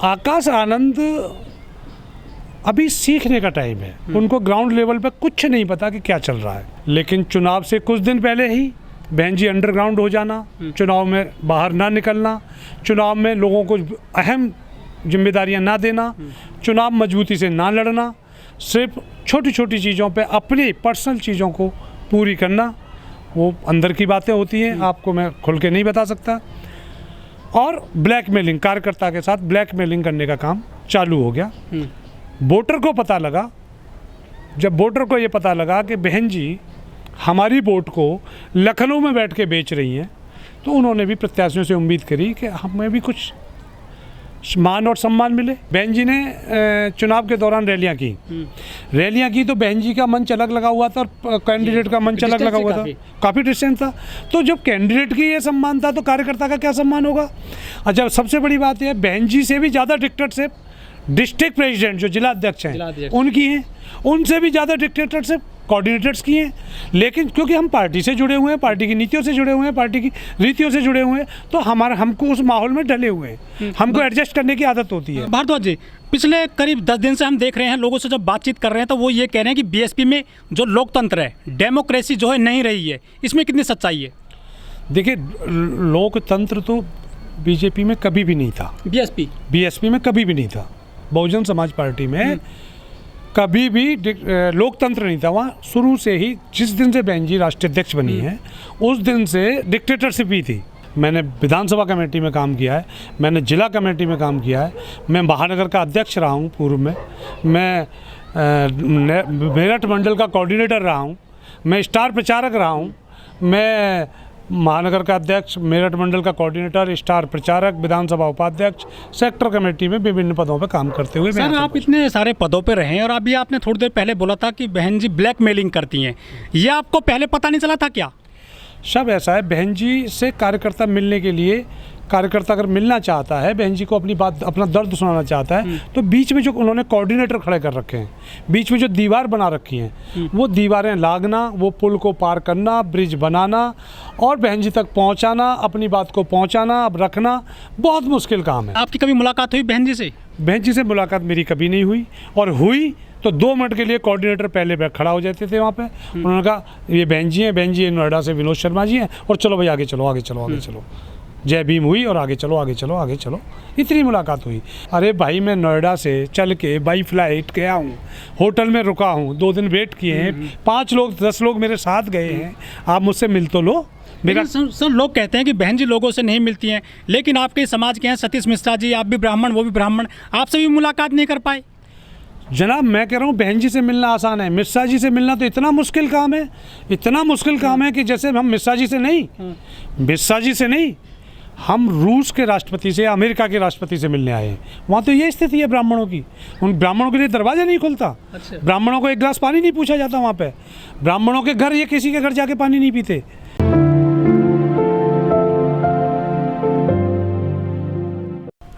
आकाश आनंद अभी सीखने का टाइम है, उनको ग्राउंड लेवल पे कुछ नहीं पता कि क्या चल रहा है। लेकिन चुनाव से कुछ दिन पहले ही बहन जी अंडरग्राउंड हो जाना, चुनाव में बाहर ना निकलना, चुनाव में लोगों को अहम जिम्मेदारियां ना देना, चुनाव मजबूती से ना लड़ना, सिर्फ छोटी छोटी चीज़ों पे अपनी पर्सनल चीज़ों को पूरी करना, वो अंदर की बातें होती हैं, आपको मैं खुल के नहीं बता सकता। और ब्लैकमेलिंग, कार्यकर्ता के साथ ब्लैकमेलिंग करने का काम चालू हो गया। वोटर को पता लगा, जब वोटर को ये पता लगा कि बहन जी हमारी वोट को लखनऊ में बैठ के बेच रही हैं, तो उन्होंने भी प्रत्याशियों से उम्मीद करी कि हमें भी कुछ मान और सम्मान मिले। बहन जी ने चुनाव के दौरान रैलियां की तो बहन जी का मंच अलग लगा हुआ था और कैंडिडेट का मंच अलग लगा हुआ था, काफ़ी डिस्टेंस था। तो जब कैंडिडेट की ये सम्मान था तो कार्यकर्ता का क्या सम्मान होगा। अच्छा, सबसे बड़ी बात यह, बहन जी से भी ज़्यादा डिक्टेटरशिप डिस्ट्रिक्ट प्रेसिडेंट जो जिला अध्यक्ष हैं उनकी हैं, उनसे भी ज़्यादा डिक्टेटरशिप कोऑर्डिनेटर्स की हैं। लेकिन क्योंकि हम पार्टी से जुड़े हुए हैं, पार्टी की नीतियों से जुड़े हुए हैं, पार्टी की रीतियों से जुड़े हुए हैं, तो हमको उस माहौल में ढले हुए हैं, हमको एडजस्ट करने की आदत होती है। भारद्वाज जी, पिछले करीब 10 दिन से हम देख रहे हैं, लोगों से जब बातचीत कर रहे हैं तो वो ये कह रहे हैं कि बीएसपी में जो लोकतंत्र है, डेमोक्रेसी जो है नहीं रही है, इसमें कितनी सच्चाई है? देखिए, लोकतंत्र तो बीजेपी में कभी भी नहीं था, बीएसपी में कभी भी नहीं था, बहुजन समाज पार्टी में कभी भी लोकतंत्र नहीं था। वहाँ शुरू से ही, जिस दिन से बहन जी राष्ट्रीय अध्यक्ष बनी है, उस दिन से डिक्टेटरशिप ही थी। मैंने विधानसभा कमेटी में काम किया है, मैंने जिला कमेटी में काम किया है, मैं महानगर का अध्यक्ष रहा हूँ पूर्व में, मैं मेरठ मंडल का कोऑर्डिनेटर रहा हूँ, मैं स्टार प्रचारक रहा हूँ, मैं महानगर का अध्यक्ष, मेरठ मंडल का कोऑर्डिनेटर, स्टार प्रचारक, विधानसभा उपाध्यक्ष, सेक्टर कमेटी में विभिन्न पदों पर काम करते हुए। सर, आप इतने सारे पदों पर रहे हैं और अभी आपने थोड़ी देर पहले बोला था कि बहन जी ब्लैकमेलिंग करती हैं, ये आपको पहले पता नहीं चला था क्या? सब ऐसा है, बहन जी से कार्यकर्ता मिलने के लिए, कार्यकर्ता अगर मिलना चाहता है, बहन जी को अपनी बात, अपना दर्द सुनाना चाहता है, तो बीच में जो उन्होंने कोऑर्डिनेटर खड़े कर रखे हैं, बीच में जो दीवार बना रखी हैं, वो दीवारें लागना, वो पुल को पार करना, ब्रिज बनाना और बहन जी तक पहुंचाना, अपनी बात को पहुंचाना, अब रखना बहुत मुश्किल काम है। आपकी कभी मुलाकात हुई बहन जी से? बहन जी से मुलाकात मेरी कभी नहीं हुई, और हुई तो 2 मिनट के लिए कोऑर्डिनेटर पहले खड़ा हो जाते थे वहाँ पे। उन्होंने कहा ये बहन जी हैं, बहन जी नोएडा से विनोद शर्मा जी हैं, और चलो भाई आगे चलो, आगे चलो, आगे चलो, जय भीम हुई और आगे चलो, आगे चलो, आगे चलो, इतनी मुलाकात हुई। अरे भाई, मैं नोएडा से चल के बाई फ्लाइट गया हूँ, होटल में रुका हूँ, 2 दिन वेट किए हैं, 5 लोग 10 लोग मेरे साथ गए हैं, आप मुझसे मिल तो लो। मेरा सर, लोग कहते हैं कि बहन जी लोगों से नहीं मिलती हैं, लेकिन आपके समाज के हैं सतीश मिश्रा जी, आप भी ब्राह्मण, वो भी ब्राह्मण, आपसे भी मुलाकात नहीं कर पाए? जनाब, मैं कह रहा हूँ बहन जी से मिलना आसान है, मिश्रा जी से मिलना तो इतना मुश्किल काम है, इतना मुश्किल काम है कि जैसे हम मिश्रा जी से नहीं, हम रूस के राष्ट्रपति से या अमेरिका के राष्ट्रपति से मिलने आए हैं। वहाँ तो ये स्थिति है ब्राह्मणों की, उन ब्राह्मणों के लिए दरवाज़ा नहीं खुलता। अच्छा। ब्राह्मणों को एक गिलास पानी नहीं पूछा जाता वहाँ पे, ब्राह्मणों के घर, ये किसी के घर जाके पानी नहीं पीते।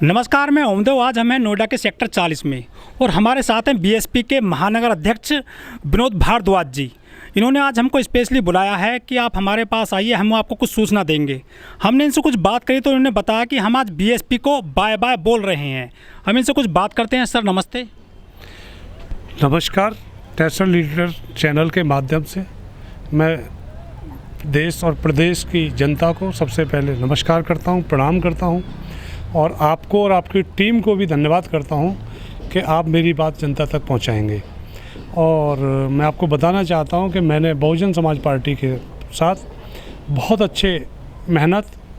नमस्कार, मैं ओमदेव। आज हम हैं नोएडा के सेक्टर 40 में और हमारे साथ हैं बीएसपी के महानगर अध्यक्ष विनोद भारद्वाज जी। इन्होंने आज हमको स्पेशली बुलाया है कि आप हमारे पास आइए, हम आपको कुछ सूचना देंगे। हमने इनसे कुछ बात करी तो उन्होंने बताया कि हम आज बीएसपी को बाय बाय बोल रहे हैं। हम इनसे कुछ बात करते हैं। सर नमस्ते। नमस्कार। नेशनल लीडर चैनल के माध्यम से मैं देश और प्रदेश की जनता को सबसे पहले नमस्कार करता हूँ, प्रणाम करता हूँ, और आपको और आपकी टीम को भी धन्यवाद करता हूँ कि आप मेरी बात जनता तक पहुँचाएंगे। और मैं आपको बताना चाहता हूँ कि मैंने बहुजन समाज पार्टी के साथ बहुत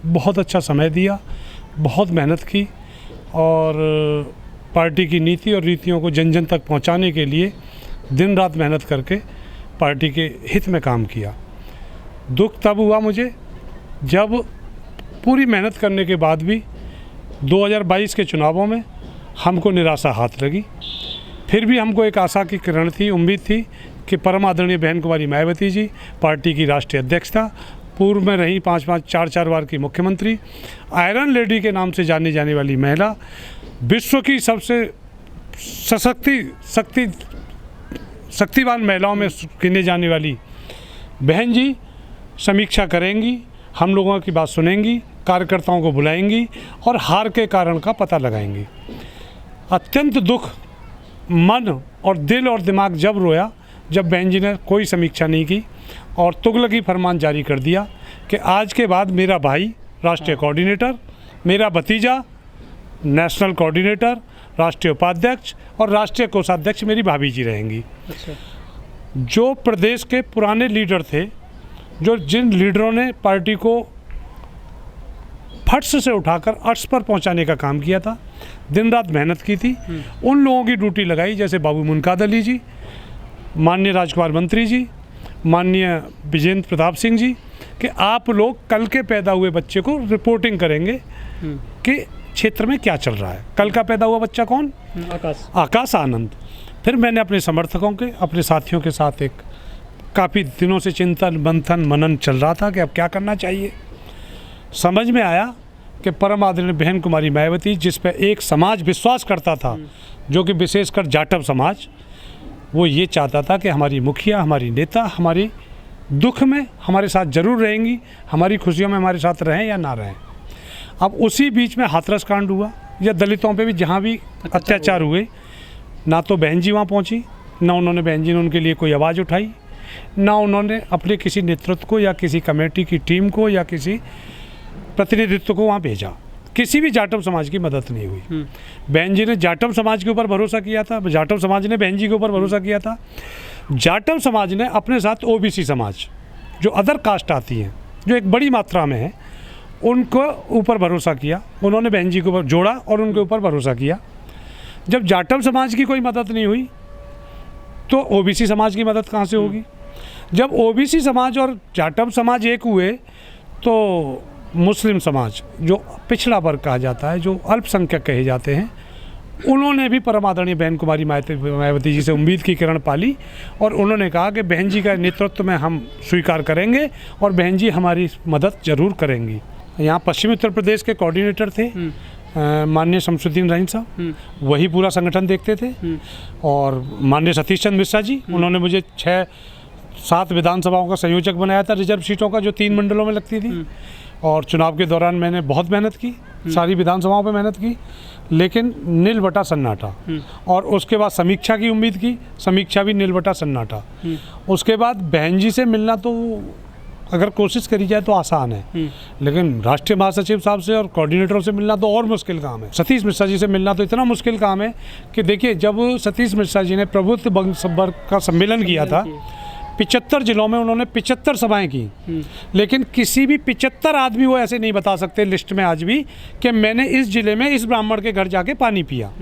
बहुत अच्छा समय दिया, बहुत मेहनत की, और पार्टी की नीति और रीतियों को जन जन तक पहुँचाने के लिए दिन रात मेहनत करके पार्टी के हित में काम किया। दुख तब हुआ मुझे जब पूरी मेहनत करने के बाद भी 2022 के चुनावों में हमको निराशा हाथ लगी। फिर भी हमको एक आशा की किरण थी, उम्मीद थी कि परम आदरणीय बहन कुमारी मायावती जी, पार्टी की राष्ट्रीय अध्यक्षता, पूर्व में रही 4 बार की मुख्यमंत्री, आयरन लेडी के नाम से जानी जाने वाली महिला, विश्व की सबसे शक्तिवान महिलाओं में गिने जाने वाली बहन जी समीक्षा करेंगी, हम लोगों की बात सुनेंगी, कार्यकर्ताओं को बुलाएंगी और हार के कारण का पता लगाएंगी। अत्यंत दुख मन और दिल और दिमाग जब रोया जब बहन जी ने कोई समीक्षा नहीं की और तुगलकी फरमान जारी कर दिया कि आज के बाद मेरा भाई राष्ट्रीय कोऑर्डिनेटर, मेरा भतीजा नेशनल कोऑर्डिनेटर, राष्ट्रीय उपाध्यक्ष और राष्ट्रीय कोषाध्यक्ष मेरी भाभी जी रहेंगी। अच्छा। जो प्रदेश के पुराने लीडर थे, जो जिन लीडरों ने पार्टी को फट्स से उठाकर अर्श पर पहुंचाने का काम किया था, दिन रात मेहनत की थी, उन लोगों की ड्यूटी लगाई, जैसे बाबू मुनकाद अली जी, माननीय राजकुमार मंत्री जी, माननीय विजेंद्र प्रताप सिंह जी, कि आप लोग कल के पैदा हुए बच्चे को रिपोर्टिंग करेंगे कि क्षेत्र में क्या चल रहा है। कल का पैदा हुआ बच्चा कौन? आकाश आनंद। फिर मैंने अपने समर्थकों के, अपने साथियों के साथ एक काफ़ी दिनों से चिंतन मंथन मनन चल रहा था कि अब क्या करना चाहिए। समझ में आया कि परम आदरणीय बहन कुमारी मायावती, जिस पे एक समाज विश्वास करता था, जो कि विशेषकर जाटव समाज, वो ये चाहता था कि हमारी मुखिया, हमारी नेता हमारी दुख में हमारे साथ जरूर रहेंगी, हमारी खुशियों में हमारे साथ रहें या ना रहें। अब उसी बीच में हाथरस कांड हुआ या दलितों पे भी जहाँ भी अत्याचार हुए, ना तो बहन जी वहाँ पहुँची, ना उन्होंने बहन जी ने उनके लिए कोई आवाज़ उठाई, ना उन्होंने अपने किसी नेतृत्व को या किसी कमेटी की टीम को या किसी प्रतिनिधित्व को वहाँ भेजा। किसी भी जाटव समाज की मदद नहीं हुई। बहन जी ने जाटव समाज के ऊपर भरोसा किया था, जाटव समाज ने बहन जी के ऊपर भरोसा किया था। जाटव समाज ने अपने साथ ओबीसी समाज, जो अदर कास्ट आती हैं, जो एक बड़ी मात्रा में है, उनको ऊपर भरोसा किया। उन्होंने बहन जी के ऊपर जोड़ा और उनके ऊपर भरोसा किया। जब जाटव समाज की कोई मदद नहीं हुई तो ओबीसी समाज की मदद कहाँ से होगी? जब ओबीसी समाज और जाटव समाज एक हुए तो मुस्लिम समाज, जो पिछड़ा वर्ग कहा जाता है, जो अल्पसंख्यक कहे जाते हैं, उन्होंने भी परम आदरणीय बहन कुमारी मायावती जी से उम्मीद की किरण पाली और उन्होंने कहा कि बहन जी का नेतृत्व में हम स्वीकार करेंगे और बहन जी हमारी मदद जरूर करेंगी। यहाँ पश्चिमी उत्तर प्रदेश के कोऑर्डिनेटर थे माननीय शमसुद्दीन रहीम साहब, वही पूरा संगठन देखते थे। और माननीय सतीश चंद्र मिश्रा जी, उन्होंने मुझे 6-7 विधानसभाओं का संयोजक बनाया था, रिजर्व सीटों का, जो 3 मंडलों में लगती थी। और चुनाव के दौरान मैंने बहुत मेहनत की, सारी विधानसभाओं पे मेहनत की, लेकिन नील बटा सन्नाटा। और उसके बाद समीक्षा की उम्मीद की, समीक्षा भी नील बटा सन्नाटा। उसके बाद बहन जी से मिलना तो अगर कोशिश करी जाए तो आसान है, लेकिन राष्ट्रीय महासचिव साहब से और कोऑर्डिनेटरों से मिलना तो और मुश्किल काम है। सतीश मिश्रा जी से मिलना तो इतना मुश्किल काम है कि देखिए, जब सतीश मिश्रा जी ने प्रबुद्ध वर्ग का सम्मेलन किया था, 75 जिलों में उन्होंने 75 सभाएं की, लेकिन किसी भी 75 आदमी वो ऐसे नहीं बता सकते लिस्ट में आज भी कि मैंने इस जिले में इस ब्राह्मण के घर जाके पानी पिया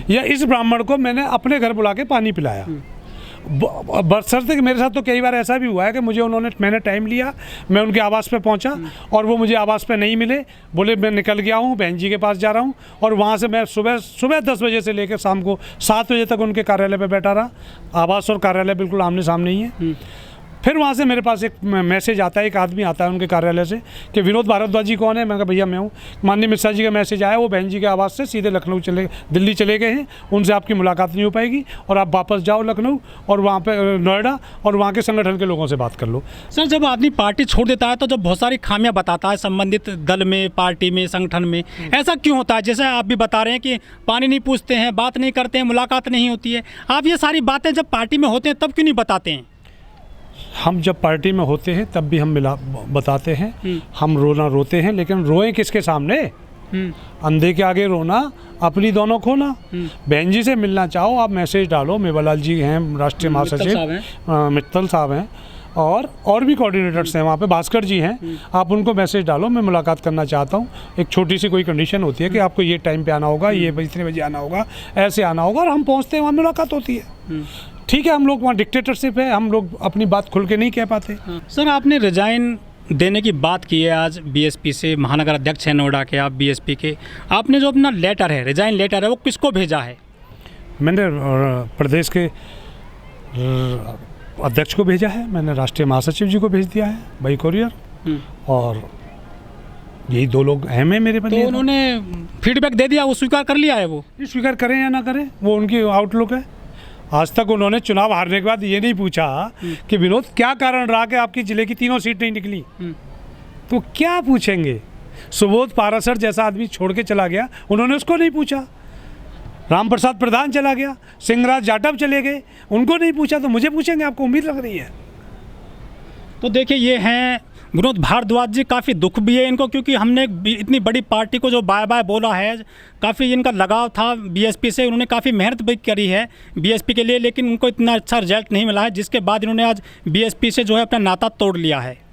या इस ब्राह्मण को मैंने अपने घर बुला के पानी पिलाया। बशर्ते कि मेरे साथ तो कई बार ऐसा भी हुआ है कि मैंने टाइम लिया, मैं उनके आवास पे पहुंचा और वो मुझे आवास पे नहीं मिले, बोले मैं निकल गया हूं, बहन जी के पास जा रहा हूं। और वहां से मैं सुबह 10 बजे से लेकर शाम को 7 बजे तक उनके कार्यालय पे बैठा रहा। आवास और कार्यालय बिल्कुल आमने सामने ही है। फिर वहाँ से मेरे पास एक मैसेज आता है, एक आदमी आता है उनके कार्यालय से कि विनोद भारद्वाज जी कौन है? मैंने कहा भैया मैं हूँ। माननीय मिश्रा जी का मैसेज आया, वो बहन जी के आवास से सीधे दिल्ली चले गए हैं, उनसे आपकी मुलाकात नहीं हो पाएगी और आप वापस जाओ लखनऊ और वहाँ पे नोएडा और वहाँ के संगठन के लोगों से बात कर लो। सर, जब आदमी पार्टी छोड़ देता है तो जब बहुत सारी खामियां बताता है संबंधित दल में, पार्टी में, संगठन में, ऐसा क्यों होता है? जैसे आप भी बता रहे हैं कि पानी नहीं पूछते हैं, बात नहीं करते हैं, मुलाकात नहीं होती है, आप ये सारी बातें जब पार्टी में होते हैं तब क्यों नहीं बताते हैं? हम जब पार्टी में होते हैं तब भी हम बताते हैं, हम रोना रोते हैं, लेकिन रोएं किसके सामने? अंधे के आगे रोना, अपनी दोनों खोना। बहन जी से मिलना चाहो आप मैसेज डालो, मेवालाल जी हैं राष्ट्रीय महासचिव, मित्तल साहब हैं और भी कोऑर्डिनेटर्स हैं वहाँ पे, भास्कर जी हैं, आप उनको मैसेज डालो, मैं मुलाकात करना चाहता हूँ। एक छोटी सी कोई कंडीशन होती है कि आपको ये टाइम पे आना होगा, ये इतने बजे आना होगा, ऐसे आना होगा, और हम पहुँचते हैं, वहाँ मुलाकात होती है। ठीक है, हम लोग वहाँ डिक्टेटरशिप है, हम लोग अपनी बात खुल के नहीं कह पाते। सर, आपने रिजाइन देने की बात की है आज बीएसपी से, महानगर अध्यक्ष हैं नोएडा के आप बीएसपी के। आपने जो अपना लेटर है, रिजाइन लेटर है, वो किसको भेजा है? मैंने प्रदेश के अध्यक्ष को भेजा है, मैंने राष्ट्रीय महासचिव जी को भेज दिया है बाई कोरियर, और यही 2 लोग अहम है मेरे पर। तो उन्होंने फीडबैक दे दिया, वो स्वीकार कर लिया है? वो स्वीकार करें या ना करें, वो उनकी आउटलुक है। आज तक उन्होंने चुनाव हारने के बाद ये नहीं पूछा कि विनोद क्या कारण रहा कि आपकी जिले की 3 सीट नहीं निकली। तो क्या पूछेंगे? सुबोध पारासर जैसा आदमी छोड़ के चला गया, उन्होंने उसको नहीं पूछा। राम प्रसाद प्रधान चला गया, सिंहराज जाटव चले गए, उनको नहीं पूछा तो मुझे पूछेंगे, आपको उम्मीद लग रही है? तो देखिए ये हैं विनोद भारद्वाज जी, काफ़ी दुख भी है इनको, क्योंकि हमने इतनी बड़ी पार्टी को जो बाय बाय बोला है, काफ़ी इनका लगाव था बीएसपी से, उन्होंने काफ़ी मेहनत भी करी है बीएसपी के लिए, लेकिन उनको इतना अच्छा रिजल्ट नहीं मिला है, जिसके बाद इन्होंने आज बीएसपी से जो है अपना नाता तोड़ लिया है।